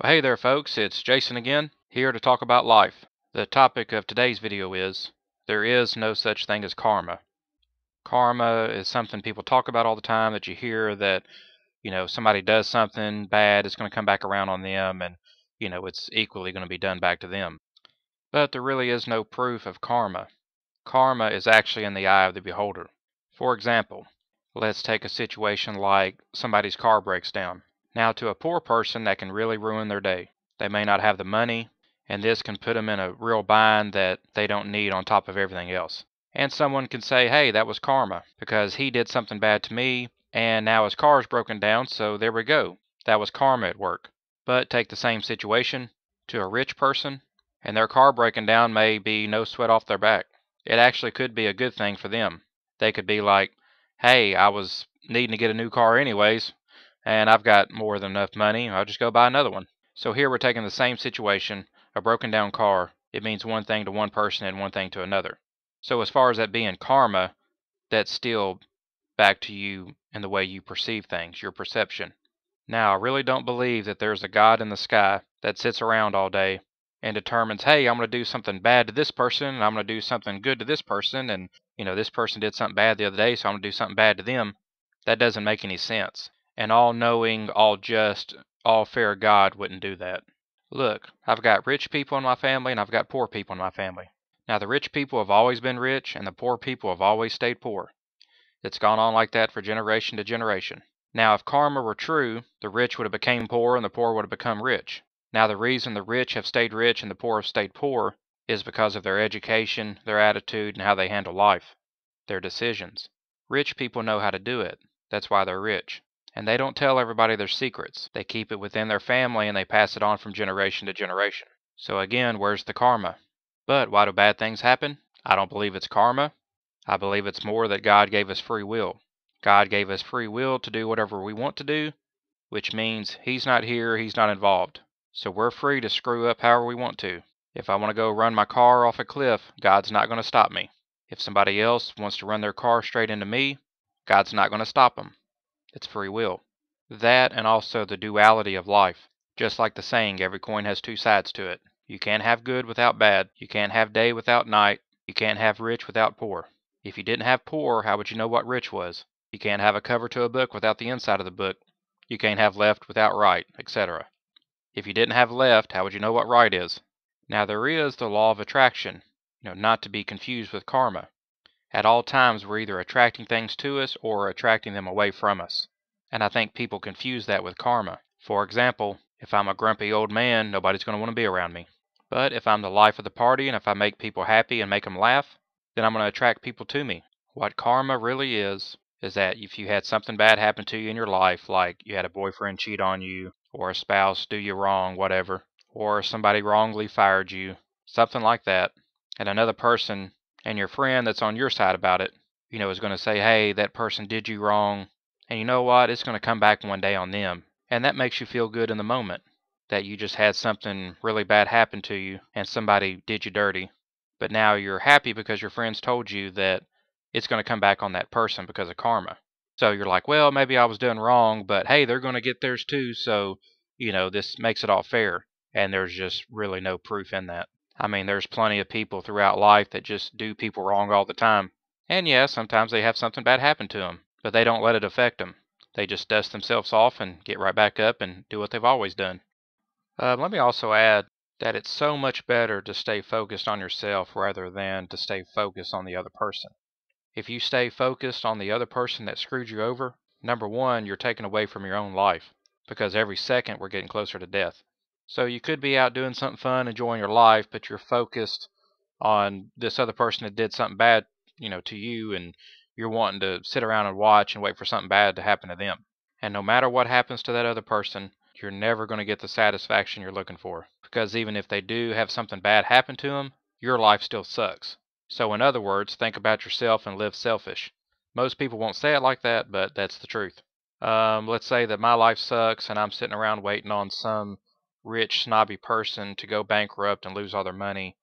Well, hey there folks, it's Jason again, here to talk about life. The topic of today's video is, there is no such thing as karma. Karma is something people talk about all the time, that you hear that, somebody does something bad, it's going to come back around on them, and, it's equally going to be done back to them. But there really is no proof of karma. Karma is actually in the eye of the beholder. For example, let's take a situation like somebody's car breaks down. Now, to a poor person, that can really ruin their day. They may not have the money, and this can put them in a real bind that they don't need on top of everything else. And someone can say, hey, that was karma, because he did something bad to me, and now his car's broken down, so there we go. That was karma at work. But take the same situation to a rich person, and their car breaking down may be no sweat off their back. It actually could be a good thing for them. They could be like, hey, I was needing to get a new car anyways, and I've got more than enough money, I'll just go buy another one. So here we're taking the same situation, a broken down car. It means one thing to one person and one thing to another. So as far as that being karma, that's still back to you and the way you perceive things, your perception. Now, I really don't believe that there's a God in the sky that sits around all day and determines, hey, I'm going to do something bad to this person, and I'm going to do something good to this person, and, this person did something bad the other day, so I'm going to do something bad to them. That doesn't make any sense. An all-knowing, all-just, all-fair God wouldn't do that. Look, I've got rich people in my family, and I've got poor people in my family. Now, the rich people have always been rich, and the poor people have always stayed poor. It's gone on like that for generation to generation. Now, if karma were true, the rich would have become poor and the poor would have become rich. Now, the reason the rich have stayed rich and the poor have stayed poor is because of their education, their attitude, and how they handle life, their decisions. Rich people know how to do it. That's why they're rich. And they don't tell everybody their secrets. They keep it within their family and they pass it on from generation to generation. So again, where's the karma? But why do bad things happen? I don't believe it's karma. I believe it's more that God gave us free will. God gave us free will to do whatever we want to do, which means He's not here, He's not involved. So we're free to screw up however we want to. If I want to go run my car off a cliff, God's not going to stop me. If somebody else wants to run their car straight into me, God's not going to stop them. It's free will. That, and also the duality of life. Just like the saying, every coin has two sides to it. You can't have good without bad. You can't have day without night. You can't have rich without poor. If you didn't have poor, how would you know what rich was? You can't have a cover to a book without the inside of the book. You can't have left without right, etc. If you didn't have left, how would you know what right is? Now, there is the law of attraction, not to be confused with karma. At all times, we're either attracting things to us or attracting them away from us. And I think people confuse that with karma. For example, if I'm a grumpy old man, nobody's going to want to be around me. But if I'm the life of the party and if I make people happy and make them laugh, then I'm going to attract people to me. What karma really is that if you had something bad happen to you in your life, like you had a boyfriend cheat on you, or a spouse do you wrong, whatever, or somebody wrongly fired you, something like that, and another person and your friend that's on your side about it, is going to say, hey, that person did you wrong, and you know what, it's going to come back one day on them. And that makes you feel good in the moment, that you just had something really bad happen to you and somebody did you dirty. But now you're happy because your friends told you that it's going to come back on that person because of karma. So you're like, well, maybe I was doing wrong, but hey, they're going to get theirs too, so, this makes it all fair. And there's just really no proof in that. I mean, there's plenty of people throughout life that just do people wrong all the time. And yeah, sometimes they have something bad happen to them, but they don't let it affect them. They just dust themselves off and get right back up and do what they've always done. Let me also add that it's so much better to stay focused on yourself rather than to stay focused on the other person. If you stay focused on the other person that screwed you over, number one, you're taken away from your own life, because every second we're getting closer to death. So you could be out doing something fun, enjoying your life, but you're focused on this other person that did something bad, to you, and you're wanting to sit around and watch and wait for something bad to happen to them. And no matter what happens to that other person, you're never going to get the satisfaction you're looking for. Because even if they do have something bad happen to them, your life still sucks. So in other words, think about yourself and live selfish. Most people won't say it like that, but that's the truth. Let's say that my life sucks and I'm sitting around waiting on some rich, snobby person to go bankrupt and lose all their money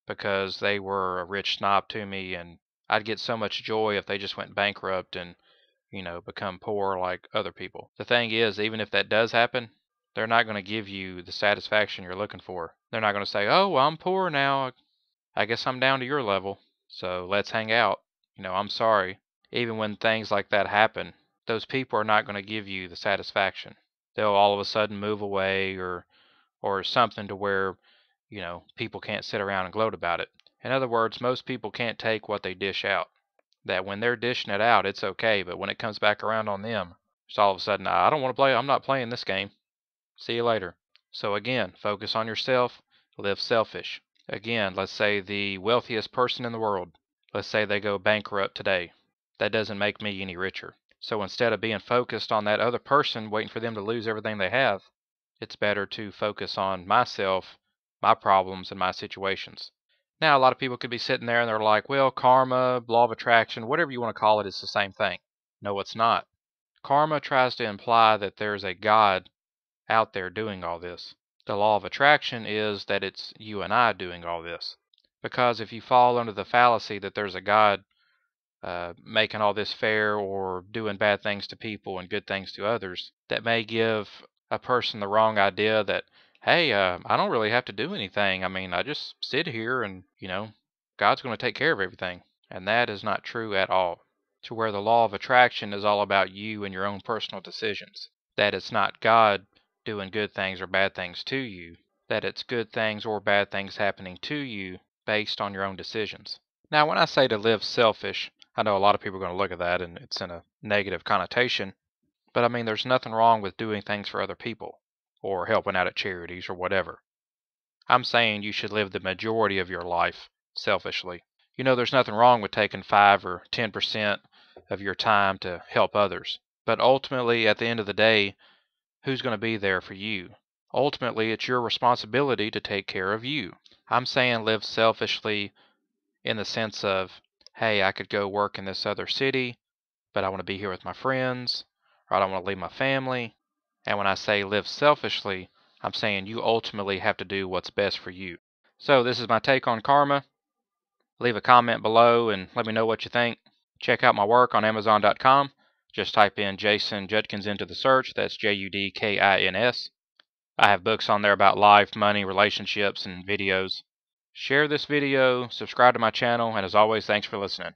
because they were a rich snob to me, and I'd get so much joy if they just went bankrupt and, become poor like other people. The thing is, even if that does happen, they're not going to give you the satisfaction you're looking for. They're not going to say, oh, well, I'm poor now. I guess I'm down to your level, so let's hang out. I'm sorry. Even when things like that happen, those people are not going to give you the satisfaction. They'll all of a sudden move away or something to where, people can't sit around and gloat about it. In other words, most people can't take what they dish out. That when they're dishing it out, it's okay, but when it comes back around on them, it's all of a sudden, I don't want to play, I'm not playing this game. See you later. So again, focus on yourself, live selfish. Again, let's say the wealthiest person in the world, let's say they go bankrupt today. That doesn't make me any richer. So instead of being focused on that other person, waiting for them to lose everything they have, it's better to focus on myself, my problems, and my situations. Now, a lot of people could be sitting there and they're like, well, karma, law of attraction, whatever you want to call it, it's the same thing. No, it's not. Karma tries to imply that there's a God out there doing all this. The law of attraction is that it's you and I doing all this. Because if you fall under the fallacy that there's a God making all this fair or doing bad things to people and good things to others, that may give a person the wrong idea that, hey, I don't really have to do anything. I mean, I just sit here and, God's going to take care of everything. And that is not true at all. To where the law of attraction is all about you and your own personal decisions. That it's not God doing good things or bad things to you. That it's good things or bad things happening to you based on your own decisions. Now, when I say to live selfish, I know a lot of people are going to look at that and it's in a negative connotation. But I mean, there's nothing wrong with doing things for other people or helping out at charities or whatever. I'm saying you should live the majority of your life selfishly. There's nothing wrong with taking 5 or 10% of your time to help others. But ultimately, at the end of the day, who's going to be there for you? Ultimately, it's your responsibility to take care of you. I'm saying live selfishly in the sense of, hey, I could go work in this other city, but I want to be here with my friends, or I don't want to leave my family. And when I say live selfishly, I'm saying you ultimately have to do what's best for you. So this is my take on karma. Leave a comment below and let me know what you think. Check out my work on Amazon.com. Just type in Jason Judkins into the search. That's Judkins. I have books on there about life, money, relationships, and videos. Share this video, subscribe to my channel, and as always, thanks for listening.